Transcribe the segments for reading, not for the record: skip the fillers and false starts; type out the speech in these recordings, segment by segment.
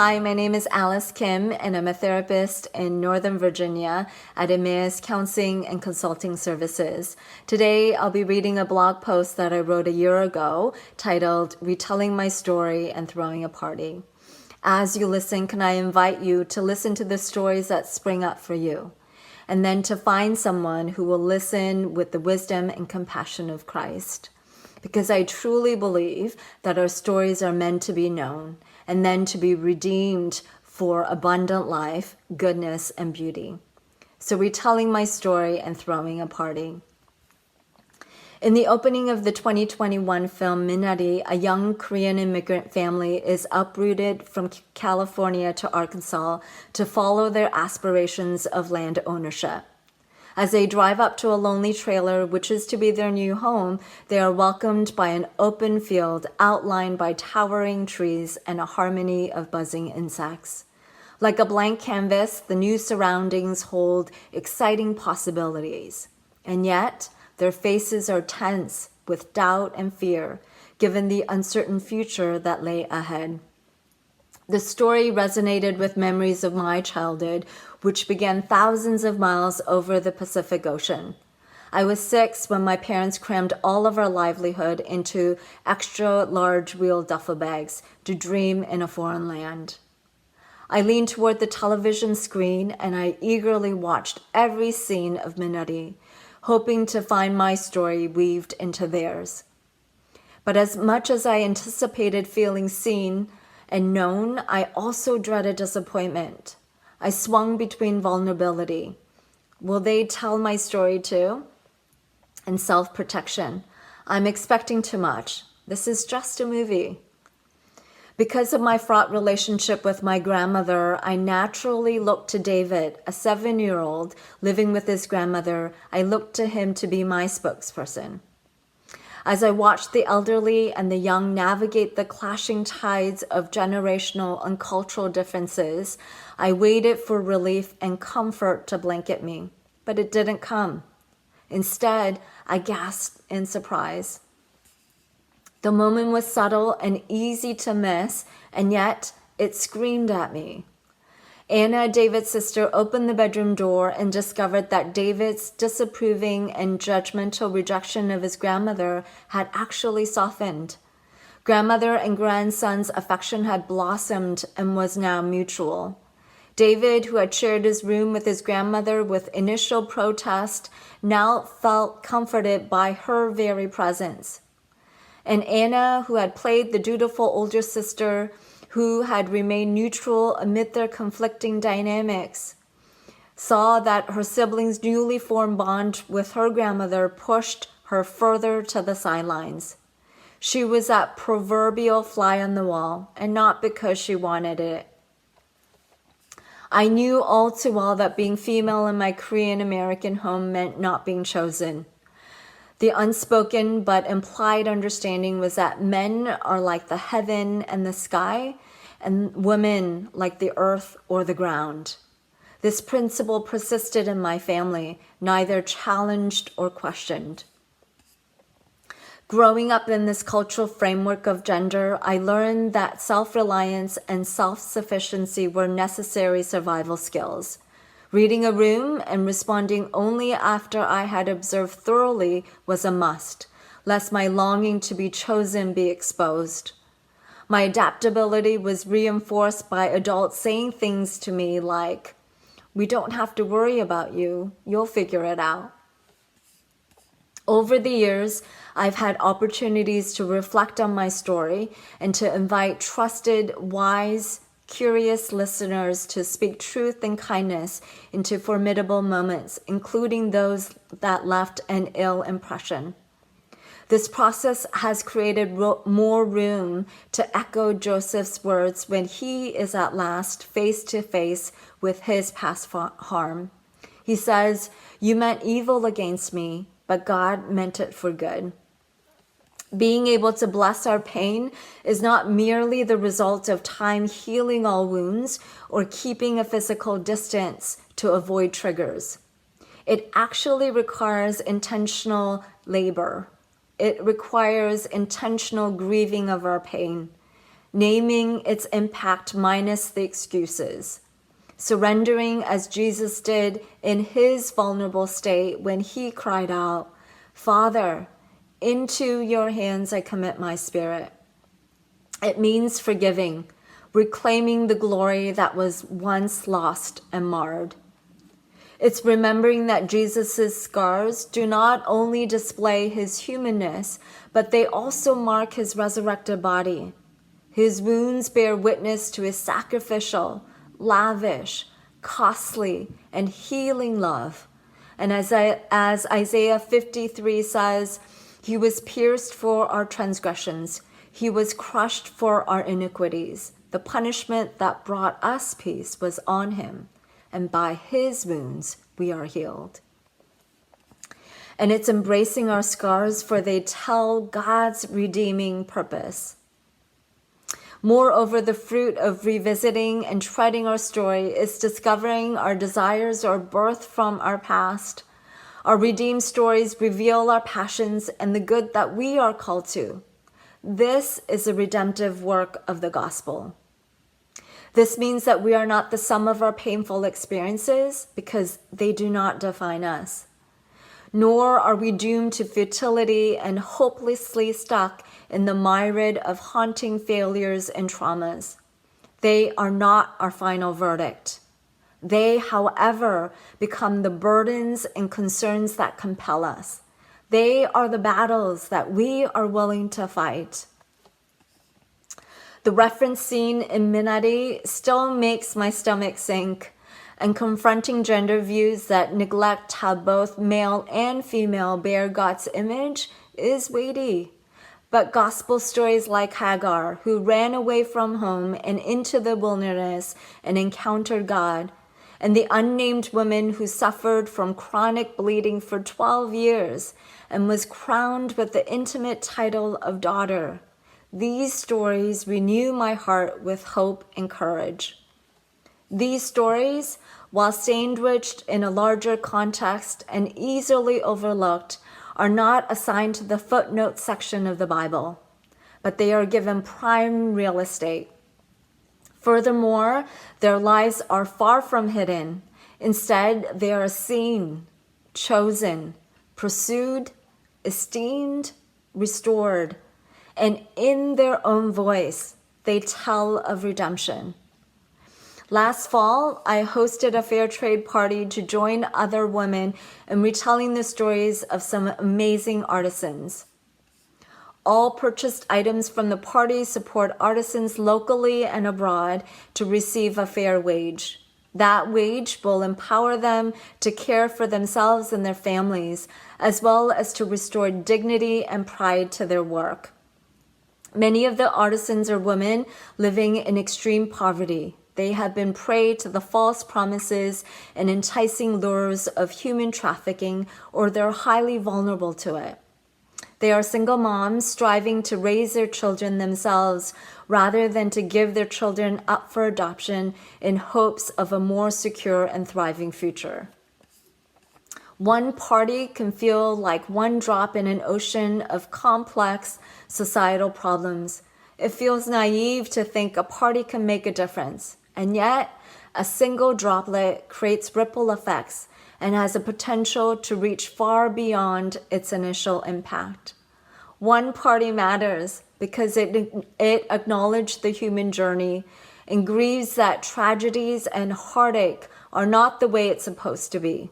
Hi, my name is Alice Kim, and I'm a therapist in Northern Virginia at Emmaus Counseling and Consulting Services. Today, I'll be reading a blog post that I wrote a year ago titled Retelling My Story and Throwing a Party. As you listen, can I invite you to listen to the stories that spring up for you, and then to find someone who will listen with the wisdom and compassion of Christ. Because I truly believe that our stories are meant to be known and then to be redeemed for abundant life, goodness, and beauty. So retelling my story and throwing a party. In the opening of the 2021 film Minari, a young Korean immigrant family is uprooted from California to Arkansas to follow their aspirations of land ownership. As they drive up to a lonely trailer, which is to be their new home, they are welcomed by an open field outlined by towering trees and a harmony of buzzing insects. Like a blank canvas, the new surroundings hold exciting possibilities. And yet, their faces are tense with doubt and fear, given the uncertain future that lay ahead. The story resonated with memories of my childhood, which began thousands of miles over the Pacific Ocean. I was 6 when my parents crammed all of our livelihood into extra large wheel duffel bags to dream in a foreign land. I leaned toward the television screen and I eagerly watched every scene of Minari, hoping to find my story weaved into theirs. But as much as I anticipated feeling seen and known, I also dreaded disappointment. I swung between vulnerability. Will they tell my story too? And self-protection. I'm expecting too much. This is just a movie. Because of my fraught relationship with my grandmother, I naturally looked to David, a 7-year-old living with his grandmother. I looked to him to be my spokesperson. As I watched the elderly and the young navigate the clashing tides of generational and cultural differences, I waited for relief and comfort to blanket me, but it didn't come. Instead, I gasped in surprise. The moment was subtle and easy to miss, and yet it screamed at me. Anna, David's sister, opened the bedroom door and discovered that David's disapproving and judgmental rejection of his grandmother had actually softened. Grandmother and grandson's affection had blossomed and was now mutual. David, who had shared his room with his grandmother with initial protest, now felt comforted by her very presence. And Anna, who had played the dutiful older sister, who had remained neutral amid their conflicting dynamics, saw that her siblings' newly formed bond with her grandmother pushed her further to the sidelines. She was that proverbial fly on the wall, and not because she wanted it. I knew all too well that being female in my Korean American home meant not being chosen. The unspoken but implied understanding was that men are like the heaven and the sky, and women like the earth or the ground. This principle persisted in my family, neither challenged or questioned. Growing up in this cultural framework of gender, I learned that self-reliance and self-sufficiency were necessary survival skills. Reading a room and responding only after I had observed thoroughly was a must, lest my longing to be chosen be exposed. My adaptability was reinforced by adults saying things to me like, "We don't have to worry about you, you'll figure it out." Over the years, I've had opportunities to reflect on my story and to invite trusted, wise, curious listeners to speak truth and kindness into formidable moments, including those that left an ill impression. This process has created more room to echo Joseph's words when he is at last face to face with his past harm. He says, "You meant evil against me, but God meant it for good." Being able to bless our pain is not merely the result of time healing all wounds or keeping a physical distance to avoid triggers. It actually requires intentional labor. It requires intentional grieving of our pain. naming its impact minus the excuses, surrendering as Jesus did in his vulnerable state when he cried out, "Father, into your hands I commit my spirit." It means forgiving, reclaiming the glory that was once lost and marred. It's remembering that Jesus' scars do not only display his humanness, but they also mark his resurrected body. His wounds bear witness to his sacrificial, lavish, costly, and healing love. And as Isaiah 53 says, he was pierced for our transgressions. He was crushed for our iniquities. The punishment that brought us peace was on him, and by his wounds we are healed. And it's embracing our scars, for they tell God's redeeming purpose. Moreover, the fruit of revisiting and treading our story is discovering our desires are birthed from our past. Our redeemed stories reveal our passions and the good that we are called to. This is a redemptive work of the gospel. This means that we are not the sum of our painful experiences because they do not define us. Nor are we doomed to futility and hopelessly stuck in the myriad of haunting failures and traumas. They are not our final verdict. They, however, become the burdens and concerns that compel us. They are the battles that we are willing to fight. The reference scene in Minari still makes my stomach sink, and confronting gender views that neglect how both male and female bear God's image is weighty. But gospel stories like Hagar, who ran away from home and into the wilderness and encountered God, and the unnamed woman who suffered from chronic bleeding for 12 years and was crowned with the intimate title of daughter. These stories renew my heart with hope and courage. These stories, while sandwiched in a larger context and easily overlooked, are not assigned to the footnote section of the Bible, but they are given prime real estate. Furthermore, their lives are far from hidden. Instead, they are seen, chosen, pursued, esteemed, restored, and in their own voice, they tell of redemption. Last fall, I hosted a fair trade party to join other women in retelling the stories of some amazing artisans. All purchased items from the party support artisans locally and abroad to receive a fair wage. That wage will empower them to care for themselves and their families, as well as to restore dignity and pride to their work. Many of the artisans are women living in extreme poverty. They have been prey to the false promises and enticing lures of human trafficking, or they're highly vulnerable to it. They are single moms striving to raise their children themselves rather than to give their children up for adoption in hopes of a more secure and thriving future. One party can feel like one drop in an ocean of complex societal problems. It feels naive to think a party can make a difference, and yet a single droplet creates ripple effects and has a potential to reach far beyond its initial impact. One party matters because it acknowledged the human journey and grieves that tragedies and heartache are not the way it's supposed to be.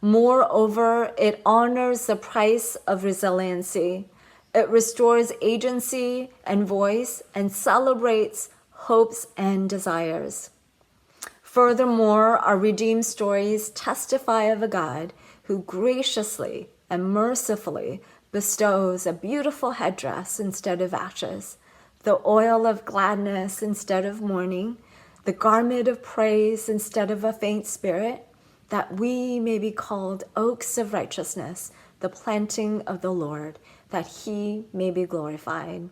Moreover, it honors the price of resiliency. It restores agency and voice and celebrates hopes and desires. Furthermore, our redeemed stories testify of a God who graciously and mercifully bestows a beautiful headdress instead of ashes, the oil of gladness instead of mourning, the garment of praise instead of a faint spirit, that we may be called oaks of righteousness, the planting of the Lord, that he may be glorified.